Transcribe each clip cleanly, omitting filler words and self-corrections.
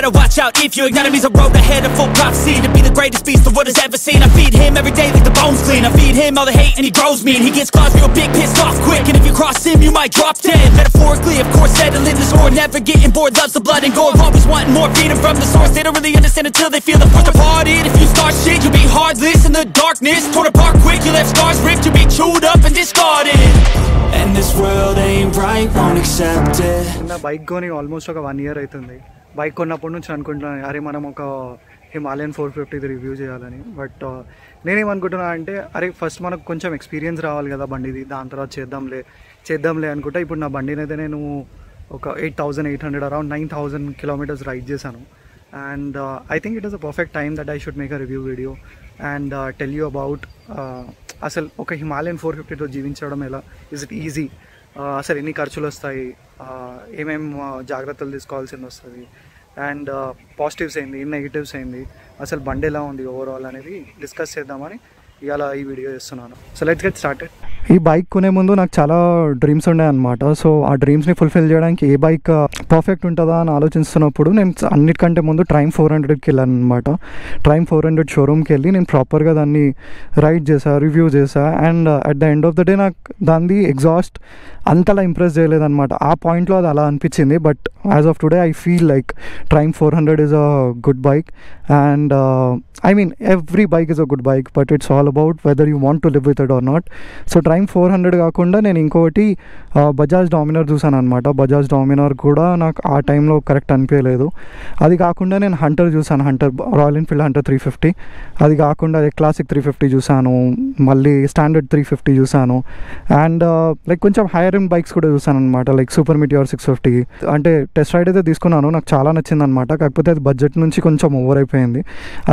better watch out if your enemy's a road ahead of full prophecy. To be the greatest beast the world has ever seen. I feed him every day like the bones clean. I feed him all the hate and he grows me. And he gets claws real big, pissed off quick. And if you cross him, you might drop dead. Metaphorically, of course, settling the score. Never getting bored, loves the blood and gore. Always wanting more freedom from the source. They don't really understand until they feel the force to part it. If you start shit, you'll be heartless in the darkness. Torn apart quick, you left scars ripped. You'll be chewed up and discarded. And this world ain't right, won't accept it. నా bike కొని almost ఒక 1 year అవుతుంది. Bike కొన్నప్పటి నుంచి అనుకుంటున్నాను అరే మనం ఒక Himalayan 450 review చేయాలని. బట్ నేనేమనుకుంటున్నా అంటే అరే ఫస్ట్ మనకు కొంచెం ఎక్స్పీరియన్స్ రావాలి కదా బండిది, దాని తర్వాత చేద్దాంలే అనుకుంటా. ఇప్పుడు నా బండిని అయితే నేను ఒక 8,800 అరౌండ్ 9,000 kilometers రైడ్ చేశాను. And I think it is a perfect time that I should make a review video and tell you about అసలు ఒక హిమాలయన్ 450తో జీవించడం ఎలా, ఇస్ ఇట్ ఈజీ, అసలు ఎన్ని ఖర్చులు వస్తాయి, ఏమేమి జాగ్రత్తలు తీసుకోవాల్సి వస్తుంది, అండ్ పాజిటివ్స్ ఏంది, నెగిటివ్స్ ఏంది, అసలు బండి ఎలా ఉంది ఓవరాల్ అనేది డిస్కస్ చేద్దామని ఇవాళ ఈ వీడియో చేస్తున్నాను. So let's get started. ఈ బైక్ కొనే ముందు నాకు చాలా డ్రీమ్స్ ఉన్నాయి అనమాట. సో ఆ డ్రీమ్స్ని ఫుల్ఫిల్ చేయడానికి ఏ బైక్ పర్ఫెక్ట్ ఉంటుందా అని ఆలోచిస్తున్నప్పుడు నేను అన్నిటికంటే ముందు ట్రైమ్ 400కి వెళ్ళాను అనమాట. ట్రైమ్ 400 షోరూమ్కి వెళ్ళి నేను ప్రాపర్గా దాన్ని రైడ్ చేసా, రివ్యూ చేసా. And at the end of the day నాకు దాన్ని ఎగ్జాస్ట్ అంతలా ఇంప్రెస్ చేయలేదన్నమాట. ఆ పాయింట్లో అది అలా అనిపించింది. But as of today I feel like Triumph 400 is a good bike. And I mean every bike is a good bike, but it's all about whether you want to live with it or not. So Triumph 400 కాకుండా నేను ఇంకోటి Bajaj Dominar చూసాను అనమాట. Bajaj Dominar కూడా నాకు ఆ టైంలో correct అనిపించలేదు. అది కాకుండా నేను హంటర్ చూసాను, రాయల్ ఎన్ఫీల్డ్ హంటర్ 350. అది కాకుండా క్లాసిక్ 350 చూసాను, మళ్ళీ స్టాండర్డ్ 350 చూసాను. అండ్ లైక్ కొంచెం హైయర్ ఎండ్ బైక్స్ కూడా చూసాను అనమాట, లైక్ సూపర్ మిటియోర్ 650. అంటే టెస్ట్ రైడ్ అయితే తీసుకున్నాను, నాకు చాలా నచ్చింది అనమాట. కాకపోతే అది బడ్జెట్ నుంచి కొంచెం ఓవర్ అయిపోయింది.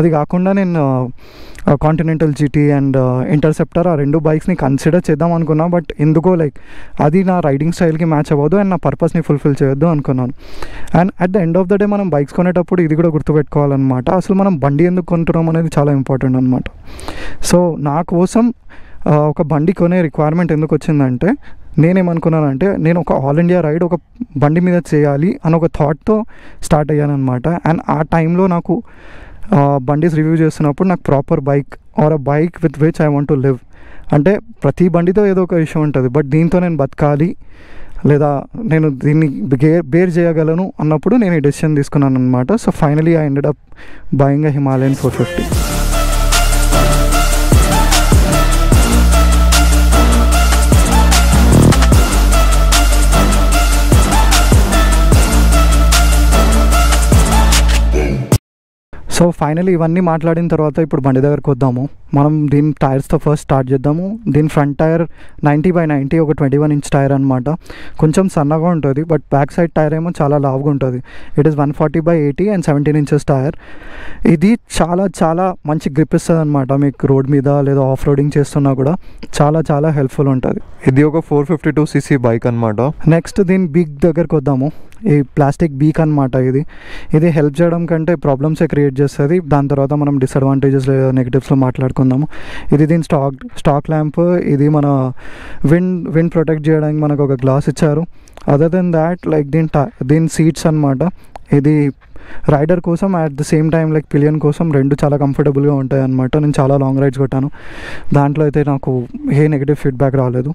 అది కాకుండా నేను కాంటినెంటల్ జీటీ అండ్ ఇంటర్సెప్టర్ ఆ 2 బైక్స్ని కన్సిడర్ చేద్దాం అనుకున్నా. బట్ ఎందుకో లైక్ అది నా రైడింగ్ స్టైల్కి మ్యాచ్ అవ్వదు అండ్ నా పర్పస్ని ఫుల్ఫిల్ చేయొద్దు అనుకున్నాను. And at the end of the day మనం బైక్స్ కొనేటప్పుడు ఇది కూడా గుర్తుపెట్టుకోవాలన్నమాట, అసలు మనం బండి ఎందుకు కొంటున్నాం అనేది చాలా ఇంపార్టెంట్ అనమాట. సో నా కోసం ఒక బండి కొనే రిక్వైర్మెంట్ ఎందుకు వచ్చిందంటే, నేనేమనుకున్నానంటే నేను ఒక ఆల్ ఇండియా రైడ్ ఒక బండి మీద చేయాలి అని ఒక థాట్తో స్టార్ట్ అయ్యాను అనమాట. అండ్ ఆ టైంలో నాకు బండీస్ రివ్యూ చేస్తున్నప్పుడు నాకు proper bike or a bike with which I want to live, అంటే ప్రతి బండితో ఏదో ఒక ఇష్యూ ఉంటుంది, బట్ దీంతో నేను బతకాలి లేదా నేను దీన్ని బేర్ చేయగలను అన్నప్పుడు నేను ఈ డెసిషన్ తీసుకున్నాను అనమాట. So finally I ended up buying a Himalayan 450. So finally ఇవన్నీ మాట్లాడిన తర్వాత ఇప్పుడు బండి దగ్గరకు వద్దాము. మనం దీని టైర్స్తో ఫస్ట్ స్టార్ట్ చేద్దాము. దీని ఫ్రంట్ టైర్ 90/90 ఒక 21 inch టైర్ అనమాట. కొంచెం సన్నగా ఉంటుంది, బట్ బ్యాక్ సైడ్ టైర్ ఏమో చాలా లావుగా ఉంటుంది. It is 140/80 and 17 inches tyre. ఇది చాలా చాలా మంచి గ్రిప్ ఇస్తుంది అనమాట మీకు రోడ్ మీద లేదా ఆఫ్ రోడింగ్ చేస్తున్నా కూడా చాలా చాలా హెల్ప్ఫుల్ ఉంటుంది. ఇది ఒక 452cc బైక్ అనమాట. నెక్స్ట్ దీని బీక్ దగ్గరకు వద్దాము. ఈ ప్లాస్టిక్ బీక్ అనమాట. ఇది హెల్ప్ చేయడం కంటే ప్రాబ్లమ్సే క్రియేట్ చేస్తుంది. దాని తర్వాత మనం డిసడ్వాంటేజెస్ లేదా నెగిటివ్స్లో మాట్లాడుకుందాము. ఇది దీని స్టాక్ ల్యాంప్. ఇది మన విండ్ ప్రొటెక్ట్ చేయడానికి మనకు ఒక గ్లాస్ ఇచ్చారు. అదర్ దెన్ దాట్ లైక్ దీని సీట్స్ అనమాట. ఇది రైడర్ కోసం at the same time like pillion కోసం 2 చాలా కంఫర్టబుల్గా ఉంటాయి అనమాట. నేను చాలా లాంగ్ రైడ్స్ కొట్టాను, దాంట్లో అయితే నాకు ఏ నెగిటివ్ ఫీడ్బ్యాక్ రాలేదు.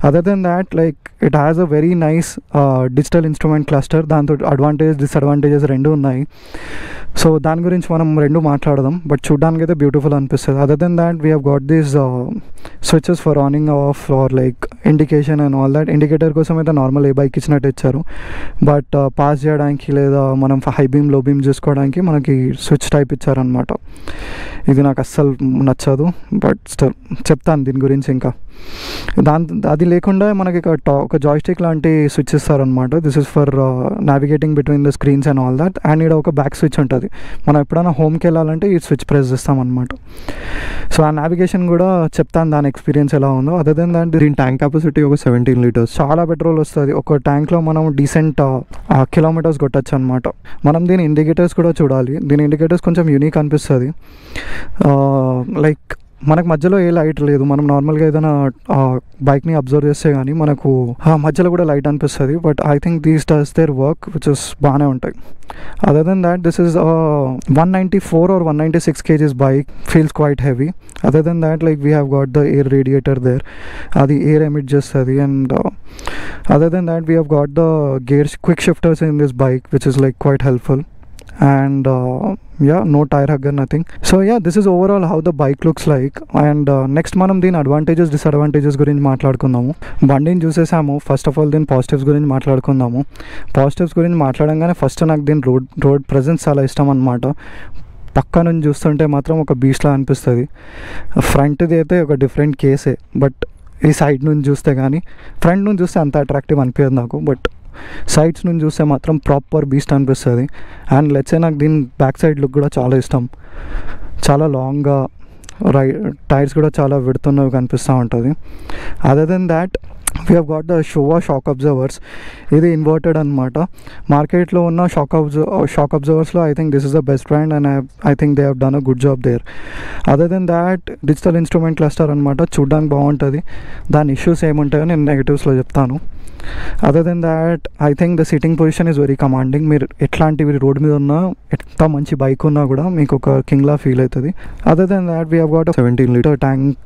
Other than that like it has a very nice digital instrument cluster. దాంతో డిసడ్వాంటేజెస్ 2 ఉన్నాయి. సో దాని గురించి మనం 2 మాట్లాడదాం, బట్ చూడడానికి అయితే బ్యూటిఫుల్ అనిపిస్తుంది. Other than that we have got these switches for onning off or like indication and all that. Indicator కోసం అయితే నార్మల్ ఏ బైక్ ఇచ్చినట్టు ఇచ్చారు, బట్ పాస్ చేయడానికి లేదా మనం హై బీమ్ లో బీమ్ చూసుకోవడానికి మనకి స్విచ్ టైప్ ఇచ్చారనమాట. ఇది నాకు అస్సలు నచ్చదు, బట్ స్టిల్ చెప్తాను దీని గురించి. ఇంకా అది లేకుండా మనకి ఒక జాయ్స్టిక్ లాంటి స్విచ్ ఇస్తారనమాట. This is for navigating between the screens and all that. And ఇక్కడ ఒక బ్యాక్ స్విచ్ ఉంటుంది. మనం ఎప్పుడైనా హోమ్కి వెళ్ళాలంటే ఈ స్విచ్ ప్రెస్ చేస్తామన్నమాట. సో ఆ నావిగేషన్ కూడా చెప్తాను దాని ఎక్స్పీరియన్స్ ఎలా ఉందో. అదర్ దెన్ దాట్ దీని ట్యాంక్ కెపాసిటీ ఒక 17 liters. చాలా పెట్రోల్ వస్తుంది. ఒక ట్యాంక్లో మనం డీసెంట్ కిలోమీటర్స్ కొట్టచ్చు అనమాట. మనం దీని ఇండికేటర్స్ కూడా చూడాలి. దీని ఇండికేటర్స్ కొంచెం యూనిక్ అనిపిస్తుంది. లైక్ మనకు మధ్యలో ఏ లైట్ లేదు. మనం నార్మల్గా ఏదైనా బైక్ని అబ్జర్వ్ చేస్తే కానీ మనకు మధ్యలో కూడా లైట్ అనిపిస్తుంది. But I think these does their work which is బాగానే ఉంటాయి. Other than that this is 194 or 196 kgs bike, feels quite heavy. Other than that, like we have got the air radiator there, the air emit chestadi, and other than that we have got the gears quick shifters in this bike, which is like quite helpful. And yeah, no tire hugger, nothing. So yeah, this is overall how the bike looks like. And next మనం దీని advantages disadvantages గురించి మాట్లాడుకుందాము. బండిని చూసేసాము. First of all దీని positives గురించి మాట్లాడుకుందాము. Positives గురించి మాట్లాడంగానే first నాకు దీని రోడ్ ప్రెజెన్స్ చాలా ఇష్టం అనమాట. పక్క నుంచి చూస్తుంటే మాత్రం ఒక బీచ్లా అనిపిస్తుంది. ఫ్రంట్ది అయితే ఒక డిఫరెంట్ కేసే, బట్ ఈ సైడ్ నుంచి చూస్తే కానీ, ఫ్రంట్ నుంచి చూస్తే అంత అట్రాక్టివ్ అనిపించదు నాకు, బట్ సైడ్స్ నుంచి చూస్తే మాత్రం ప్రాపర్ బీస్ట్ అనిపిస్తుంది. అండ్ లెట్సే నాకు దీని బ్యాక్ సైడ్ లుక్ కూడా చాలా ఇష్టం. చాలా లాంగ్గా టైర్స్ కూడా చాలా విడుతున్నవి కనిపిస్తూ ఉంటుంది. Other than that we have got the Showa shock absorbers. ఇది ఇన్వర్టెడ్ అనమాట. మార్కెట్లో ఉన్న షాక్ అబ్జర్వర్స్లో I think this is the best brand, and I think they have done a good job there. Other than that digital instrument cluster అనమాట. చూడ్డానికి బాగుంటుంది. దాని issues ఏముంటాయో నేను నెగిటివ్స్లో చెప్తాను. Other than that I think the sitting position is very commanding. మీరు ఎట్లాంటివి రోడ్ మీద ఉన్నా, ఎంత మంచి బైక్ ఉన్నా కూడా మీకు ఒక కింగ్లా ఫీల్ అవుతుంది. Other than that we have got 17-liter tank,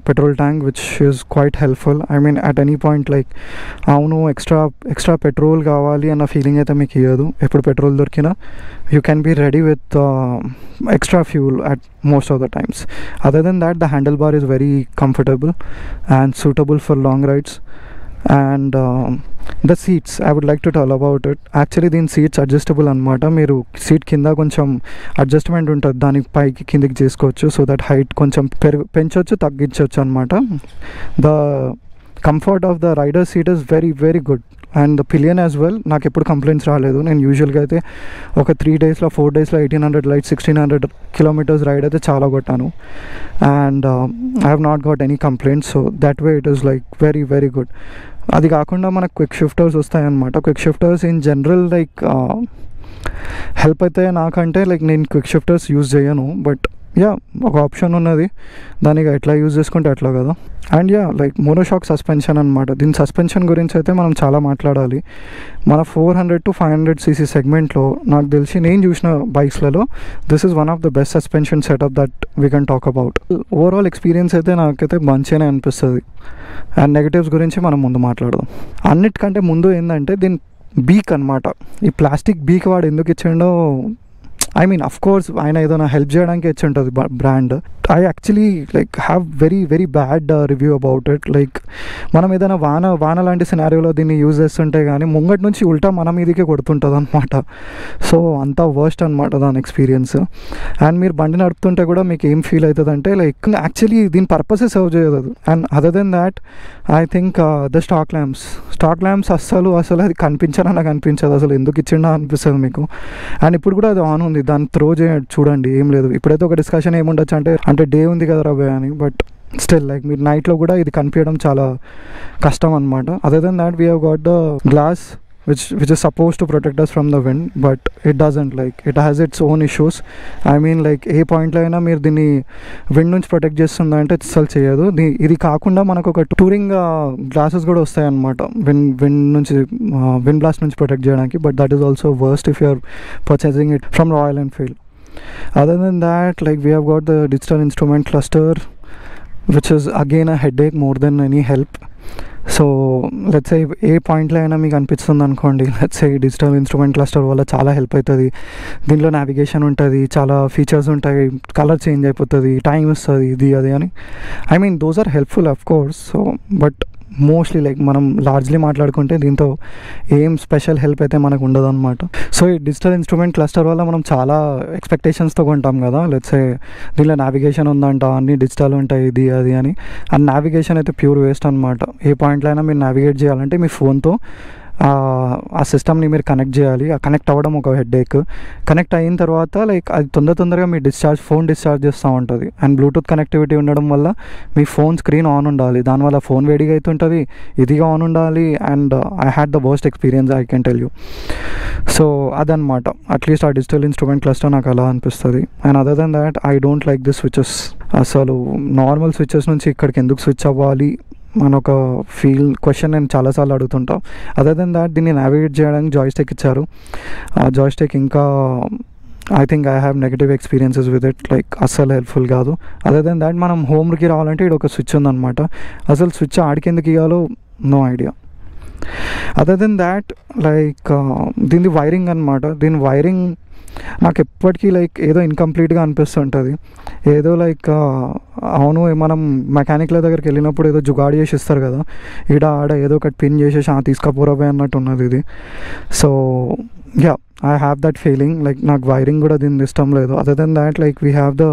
petrol tank, which is quite helpful. I mean at any point like అవును ఎక్స్ట్రా పెట్రోల్ కావాలి అన్న ఫీలింగ్ అయితే మీకు ఇవ్వదు. ఎప్పుడు పెట్రోల్ దొరికినా you can be ready with extra fuel at most of the times. Other than that, the handlebar is very comfortable and suitable for long rides. And the seats, I would like to tell about it. Actually దీని seats adjustable అనమాట. మీరు seat కింద కొంచెం adjustment ఉంటుంది, దానికి పైకి కిందికి చేసుకోవచ్చు. సో దట్ హైట్ కొంచెం పెంచవచ్చు, తగ్గించవచ్చు అనమాట. The comfort of the rider seat is very very good. And the pillion as well, నాకు ఎప్పుడు కంప్లైంట్స్ రాలేదు. నేను యూజువల్గా అయితే ఒక 4 డేస్లో 1800 రైడ్ 1600 kilometers రైడ్ అయితే చాలా కొట్టాను. And I have not got any complaints. So that way it is like very very good. అది కాకుండా మనకు క్విక్ షిఫ్టర్స్ వస్తాయన్నమాట. Quick shifters in general like help అవుతాయి నాకంటే. లైక్ నేను క్విక్ షిఫ్టర్స్ యూజ్ చేయను, బట్ యా ఒక ఆప్షన్ ఉన్నది, దానికి ఎట్లా యూజ్ చేసుకుంటే అట్లా కదా. And yeah like monoshock suspension అనమాట. దీని సస్పెన్షన్ గురించి అయితే మనం చాలా మాట్లాడాలి. మన 400 to 500 cc సెగ్మెంట్లో నాకు తెలిసి నేను చూసిన బైక్స్లలో this is one of the best suspension setup that we can talk about. Overall experience అయితే నాకైతే మంచిగానే అనిపిస్తుంది. అండ్ నెగటివ్స్ గురించి మనం ముందు మాట్లాడదాం. అన్నిటికంటే ముందు ఏంటంటే దీని బీక్ అనమాట. ఈ ప్లాస్టిక్ బీక్ వాడు ఎందుకు ఇచ్చిండో, ఐ మీన్ అఫ్ కోర్స్ ఆయన ఏదైనా హెల్ప్ చేయడానికి ఇచ్చి ఉంటుంది brand. I actually like have very very bad review about it. Like మనం ఏదైనా వాన లాంటి సినారియోలో దీన్ని యూజ్ చేస్తుంటే కానీ ముంగటి నుంచి ఉల్టా మన మీదకే కొడుతుంటుంది అనమాట. సో అంత వర్స్ట్ అనమాట దాని ఎక్స్పీరియన్స్. అండ్ మీరు బండి నడుపుతుంటే కూడా మీకు ఏం ఫీల్ అవుతుంది అంటే లైక్ యాక్చువల్లీ దీని పర్పసే సర్వ్ చేయదు. And other than that I think the stock lamps అస్సలు అది కనిపించనా నాకు అనిపించదు. అసలు ఎందుకు ఇచ్చిండా అనిపిస్తుంది మీకు. అండ్ ఇప్పుడు కూడా అది ఆన్ ఉంది, దాన్ని త్రో చూడండి, ఏం లేదు. ఇప్పుడైతే ఒక డిస్కషన్ ఏముండొచ్చు అంటే డే ఉంది కదా రాబోయే అని, బట్ స్టిల్ లైక్ మీరు నైట్లో కూడా ఇది కనిపించడం చాలా కష్టం అనమాట. Other than that we have got the glass which is supposed to protect us from the wind, but it doesn't. Like it has its own issues. I mean like ఏ పాయింట్లో అయినా మీరు దీన్ని విండ్ నుంచి ప్రొటెక్ట్ చేస్తుందా అంటే అసలు చేయదు. ఇది కాకుండా మనకు ఒక టూరింగ్ గ్లాసెస్ కూడా వస్తాయి అనమాట విండ్ బ్లాస్ట్ నుంచి ప్రొటెక్ట్ చేయడానికి, but that is also worst if you are purchasing it from Royal Enfield. Other than that, like we have got the digital instrument cluster, which is again a headache more than any help. So let's say ఏ పాయింట్లో అయినా మీకు అనిపిస్తుంది అనుకోండి, let's say digital instrument cluster వల్ల చాలా help అవుతుంది. దీంట్లో నావిగేషన్ ఉంటుంది, చాలా ఫీచర్స్ ఉంటాయి, కలర్ చేంజ్ అయిపోతుంది, టైం ఇస్తుంది, ఇది అది అని. I mean those are helpful of course. So but mostly like మనం లార్జ్లీ మాట్లాడుకుంటే దీంతో ఏం స్పెషల్ హెల్ప్ అయితే మనకు ఉండదు అనమాట. సో ఈ డిజిటల్ ఇన్స్ట్రుమెంట్ క్లస్టర్ వల్ల మనం చాలా ఎక్స్పెక్టేషన్స్తో కొంటాం కదా. లెట్స్ సే దీనిలో నావిగేషన్ ఉందంట, అన్ని డిజిటల్ ఉంటాయి, ఇది అది అని. ఆ నావిగేషన్ అయితే ప్యూర్ వేస్ట్ అనమాట. ఏ పాయింట్లో అయినా మీరు నావిగేట్ చేయాలంటే మీ ఫోన్తో ఆ సిస్టమ్ని మీరు కనెక్ట్ చేయాలి. ఆ కనెక్ట్ అవ్వడం ఒక హెడేక్. కనెక్ట్ అయిన తర్వాత లైక్ అది తొందరగా మీ ఫోన్ డిశ్చార్జ్ చేస్తూ ఉంటుంది. అండ్ బ్లూటూత్ కనెక్టివిటీ ఉండడం వల్ల మీ ఫోన్ స్క్రీన్ ఆన్ ఉండాలి, దానివల్ల ఫోన్ వేడిగా అవుతుంటుంది, ఇదిగా ఆన్ ఉండాలి. And I had the worst experience, I can tell you. So అదనమాట. అట్లీస్ట్ ఆ డిజిటల్ ఇన్స్ట్రుమెంట్ క్లస్టర్ నాకు అలా అనిపిస్తుంది. And other than that I don't like this switches. అసలు నార్మల్ స్విచ్చెస్ నుంచి ఇక్కడికి ఎందుకు స్విచ్ అవ్వాలి మన ఒక క్వశ్చన్ నేను చాలాసార్లు అడుగుతుంటాం. అదర్ దెన్ దాట్ దీన్ని నావిగేట్ చేయడానికి జాయ్స్టిక్ ఇచ్చారు. ఆ జాయ్స్టిక్ ఇంకా I think I have negative experiences with it, like అస్సలు హెల్ప్ఫుల్ కాదు. అదర్ దెన్ దాట్ మనం హోమ్కి రావాలంటే ఇక్కడ ఒక స్విచ్ ఉందన్నమాట. అసలు స్విచ్ ఆడికెందుకు ఇవ్వాలో no idea. Other than that like దీని వైరింగ్ అనమాట. దీని వైరింగ్ నాకు ఎప్పటికీ లైక్ ఏదో ఇన్కంప్లీట్గా అనిపిస్తుంటుంది. ఏదో లైక్ అవును మనం మెకానిక్ల దగ్గరికి వెళ్ళినప్పుడు ఏదో జుగాడి చేసి ఇస్తారు కదా, ఆడ ఏదో ఒకటి పిన్ చేసేసి తీసుకపోరవే అన్నట్టు ఉన్నది ఇది. So yeah, I have that feeling, like నాకు వైరింగ్ కూడా దీన్ని ఇష్టం లేదు. Other than that like we have the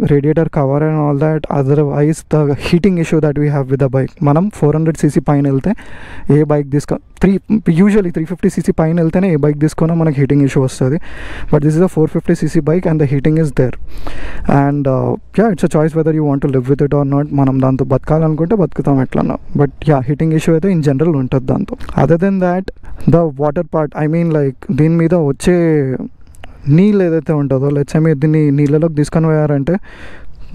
radiator cover and all that. Otherwise the heating issue that we have with the bike, మనం 400cc పైన వెళ్తే ఏ bike usually 350cc పైన వెళ్తేనే ఏ బైక్ తీసుకున్నా మనకి హీటింగ్ ఇష్యూ వస్తుంది. But this is a 450cc bike and the heating is there. And yeah, it's a choice whether you want to live with it or not. మనం దాంతో బతకాలనుకుంటే బతుకుతాం ఎట్లన్నా. బట్ యా, హీటింగ్ ఇష్యూ అయితే in general ఉంటుంది దాంతో. Other than that the water part, I mean like దీని మీద వచ్చే నీళ్ళు ఏదైతే ఉంటుందో, లెట్స్ మీరు దీన్ని నీళ్ళలోకి తీసుకొని పోయారంటే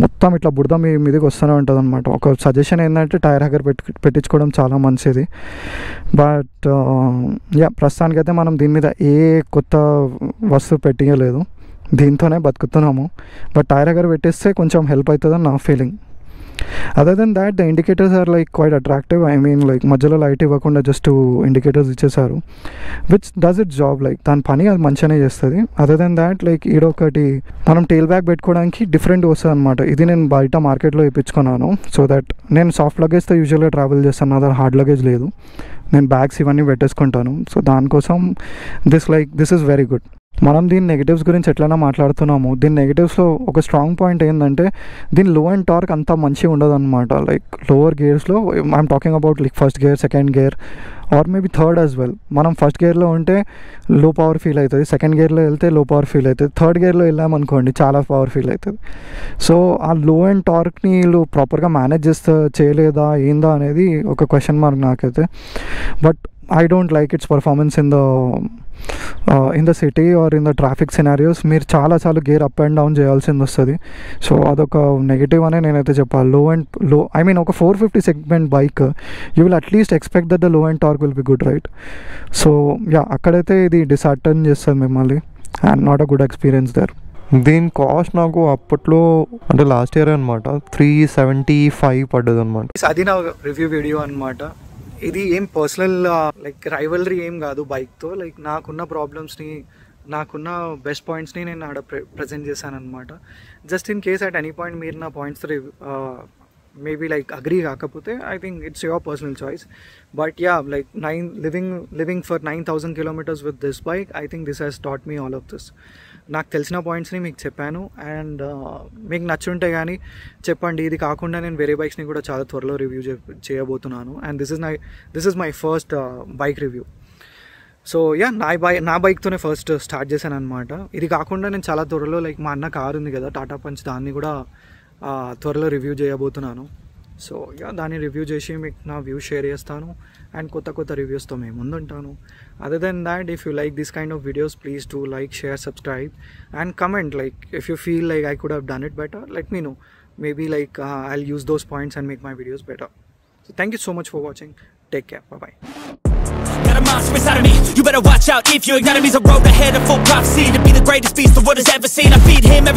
మొత్తం ఇట్లా బుడద మీ మీదకి వస్తూనే ఉంటుంది అనమాట. ఒక సజెషన్ ఏంటంటే టైర్ హ్యాగర్ పెట్టించుకోవడం చాలా మంచిది. బట్ యా, ప్రస్తుతానికైతే మనం దీని మీద ఏ కొత్త వస్తువు పెట్టియలేదు, దీంతోనే బతుకుతున్నాము. బట్ టైర్ హ్యాగర్ పెట్టేస్తే కొంచెం హెల్ప్ అవుతుందని నా feeling. Other than that the indicators are like quite attractive. I mean like మధ్యలో లైట్ ఇవ్వకుండా జస్ట్ ఇండికేటర్స్ ఇచ్చేసారు, which does it job. Like దాని పని అది మంచిగానే చేస్తుంది. అదర్ దెన్ దాట్ లైక్ ఈడొకటి మనం టెయిల్ బ్యాగ్ పెట్టుకోవడానికి డిఫరెంట్ వస్తుంది అనమాట. ఇది నేను బయట మార్కెట్లో ఇప్పించుకున్నాను. సో దట్ నేను సాఫ్ట్ లగేజ్తో యూజువల్గా ట్రావెల్ చేస్తాను, నా దగ్గర హార్డ్ లగేజ్ లేదు. నేను బ్యాగ్స్ ఇవన్నీ పెట్టేసుకుంటాను. సో దానికోసం దిస్ ఈజ్ వెరీ గుడ్. మనం దీని నెగిటివ్స్ గురించి ఎట్లైనా మాట్లాడుతున్నాము. దీని నెగిటివ్స్లో ఒక స్ట్రాంగ్ పాయింట్ ఏంటంటే దీని లో అండ్ టార్క్ అంతా మంచిగా ఉండదు అనమాట. లైక్ లోవర్ గేర్స్లో I'm talking about like first gear, second gear or maybe third as well. మనం ఫస్ట్ గేర్లో ఉంటే లో పవర్ ఫీల్ అవుతుంది, సెకండ్ గేర్లో వెళ్తే లో పవర్ ఫీల్ అవుతుంది, థర్డ్ గేర్లో వెళ్ళామనుకోండి చాలా పవర్ ఫీల్ అవుతుంది. సో ఆ లో అండ్ టార్క్ని వీళ్ళు ప్రాపర్గా మేనేజ్ చేయలేదా ఏందా అనేది ఒక క్వశ్చన్ మార్క్ నాకైతే. But I don't like its performance in the city or in the traffic scenarios. మీరు చాలా గేర్ అప్ అండ్ డౌన్ చేయాల్సింది వస్తుంది. సో అదొక నెగిటివ్ అనే నేనైతే చెప్పాలి. ఐ మీన్ ఒక 450 segment bike you will atleast expect that the low and torque will be good, right? So yeah, అక్కడైతే ఇది డిసర్టన్ చేస్తుంది మిమ్మల్ని and not a good experience there. దీని కాస్ట్ నాకు అప్పట్లో అంటే లాస్ట్ ఇయర్ అనమాట 375 పడ్డది అనమాట. అది నా రివ్యూ వీడియో అనమాట. ఇది ఏం పర్సనల్ లైక్ రైవలరీ ఏం కాదు బైక్తో. లైక్ నాకున్న ప్రాబ్లమ్స్ని, నాకున్న బెస్ట్ పాయింట్స్ని నేను ఆడ ప్రజెంట్ చేశాను అనమాట. Just in case at any point మీరు నా పాయింట్స్ మేబీ లైక్ అగ్రీ కాకపోతే I think it's your personal choice. But yeah, like living for 9,000 kilometers with this bike, I think this has taught me all of this. నాకు తెలిసిన పాయింట్స్ని మీకు చెప్పాను. And మీకు నచ్చుంటే కానీ చెప్పండి. ఇది కాకుండా నేను వేరే బైక్స్ని కూడా చాలా త్వరలో రివ్యూ చేయబోతున్నాను. And this is my first bike review. So yeah, నా బైక్తోనే ఫస్ట్ స్టార్ట్ చేశాను అనమాట. ఇది కాకుండా నేను చాలా త్వరలో లైక్ మా అన్న కారు ఉంది కదా టాటా పంచ్, దాన్ని కూడా త్వరలో రివ్యూ చేయబోతున్నాను. సో యా, దాన్ని రివ్యూ చేసి మీకు నా వ్యూ షేర్ చేస్తాను అండ్ కొత్త రివ్యూస్తో మేము ముందుంటాను. Other than that, if you like this kind of videos, please do like, share, subscribe and comment. Like if you feel like I could have done it better, let me know. Maybe like I'll use those points and make my videos better. So thank you so much for watching. Take care. Bye-bye. Got a monster inside of me, you better watch out. If you ignite me, a road ahead of full prophecy to be the greatest beast the world has ever seen. I feed him every